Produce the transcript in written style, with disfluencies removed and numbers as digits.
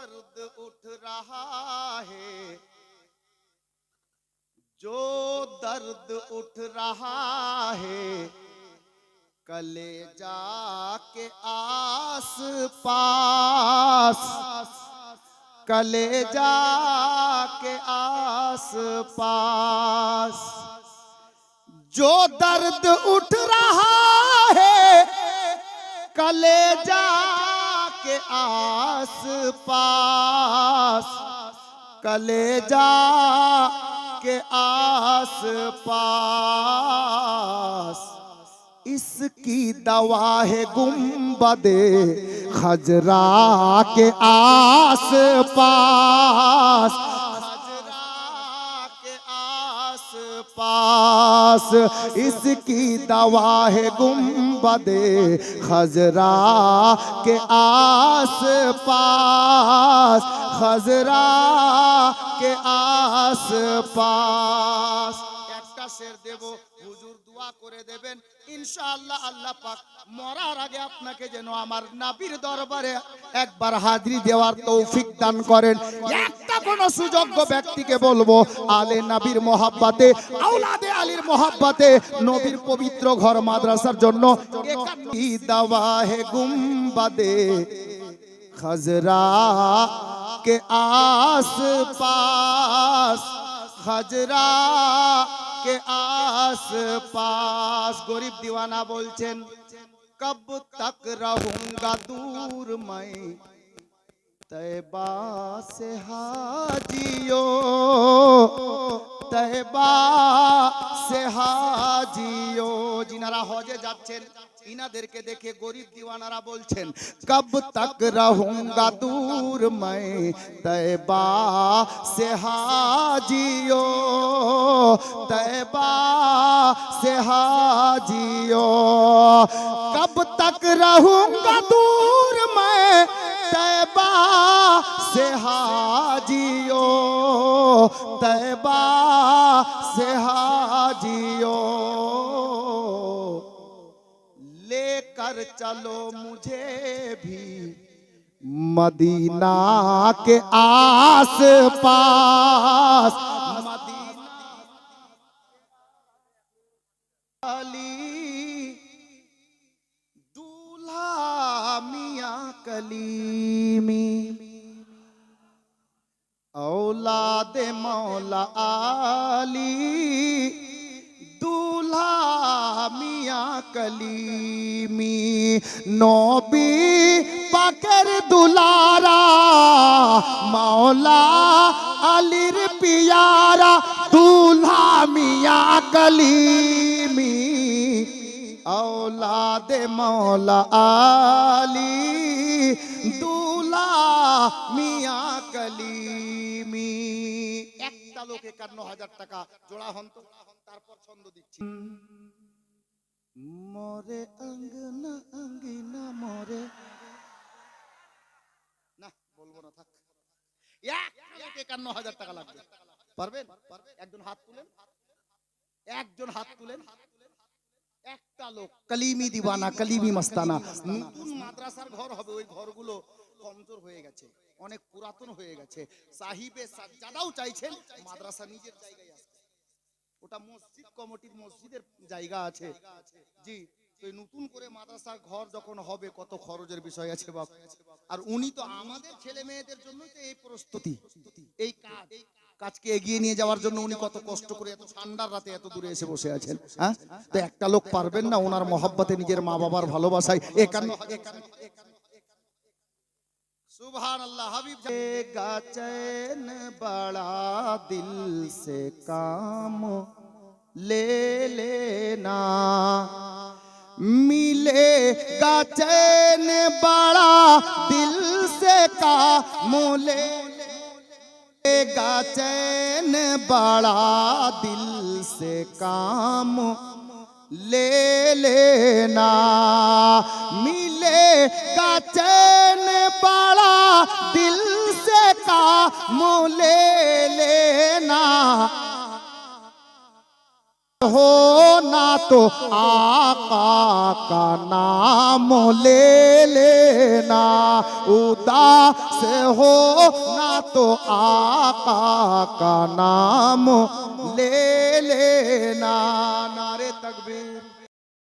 दर्द उठ रहा है, जो दर्द उठ रहा है, कलेजा के आस पास, कलेजा के आस पास। जो दर्द उठ रहा है कलेजा के आस पास, कलेजा के आस पास। इसकी दवा है गुंबदे खजरा के आस पास, खजरा के आस पास। इसकी दवा है गुंबदे खजरा के आस पास, खजरा के आस पास। একটা শের দেব, হুজুর দোয়া করে দেবেন ইনশাআল্লাহ। আল্লাহ পাক মরার আগে আপনাকে যেন আমার নবীর দরবারে একবার হাজিরি দেওয়ার তৌফিক দান করেন। একটা কোন সুযোগ্য ব্যক্তিকে বলবো আলে নবীর মহব্বতে, আওলাদে আলীর মহব্বতে নবীর পবিত্র ঘর মাদ্রাসার জন্য একান্তি দাওয়া হে গুম্বাদে খজরা के आस पास, खजरा के आस पास। गरीब दीवाना बोलছেন कब तक रहूंगा दूर मैं तैबा से हाजियो, तैबा से हाजियो। जिनारा हजे যাচ্ছেন इनादेरके देखे गरीब दीवानारा बोलছেন कब तक रहूंगा दूर मैं तैबा से हाजियो, तैबा से हाजियो। कब तक रहूंगा दूर मैं तैबा से हाजियो, तैबा से हाजियो। लेकर चलो मुझे भी मदीना के आस पास, मदीना अली दूल्हा मियां कलीमी, औलाद मौला आली दूल्हा मियां कलीमी। नबी पाकेर दुलारा मौला अलीर पियारा दूल्हा मियां कलीमी, औलाद मौला आली दूल्हा मियां कलीमी। একটা লোক ৫১,০০০ টাকা জোড়া হন তো, তারপর ছন্দ দিচ্ছি। মোরে অঙ্গনা অঙ্গিনা মোরে, না বলবো না থাক। ৫১,০০০ টাকা লাগবে, পারবেন? একজন হাত তুলেন, একজন হাত তুলেন। একটা লোক কলিমি দিওয়ানা, কলিমি মস্তানা। নতুন মাদ্রাসার ঘর হবে, ওই ঘরগুলো কমজোর হয়ে গেছে, অনেক পুরাতন হয়ে গেছে। সাহিবে সাজ্জাদাও চাইছেন মাদ্রাসা নিজের জায়গায় আসবে, ওটা মসজিদ কমিটির মসজিদের জায়গা আছে জি। তো নতুন করে মাদ্রাসার ঘর যখন হবে কত খরচের বিষয় আছে বাপ। আর উনি তো আমাদের ছেলে মেয়েদের জন্য তো এই প্রস্তুতি, এই কাজকে এগিয়ে নিয়ে যাওয়ার জন্য উনি কত কষ্ট করে এত ঠান্ডার রাতে এত দূরে এসে বসে আছেন। হ্যাঁ, তো একটা লোক পারবেন না ওনার মহব্বতে, নিজের মা বাবার ভালোবাসায় ৫১,০০০। सुभान अल्लाह। हबीब का चैन बड़ा दिल से काम ले लेना, मिलेगा चैन बड़ा दिल से काम लेगा, चैन बड़ा दिल से काम ले लेना, मिलेगा चैन बड़ा दिल से काम ले लेना। हो ना तो आका का नाम ले लेना, उदास हो ना तो आका का नाम ले लेना। नारे तकबीर।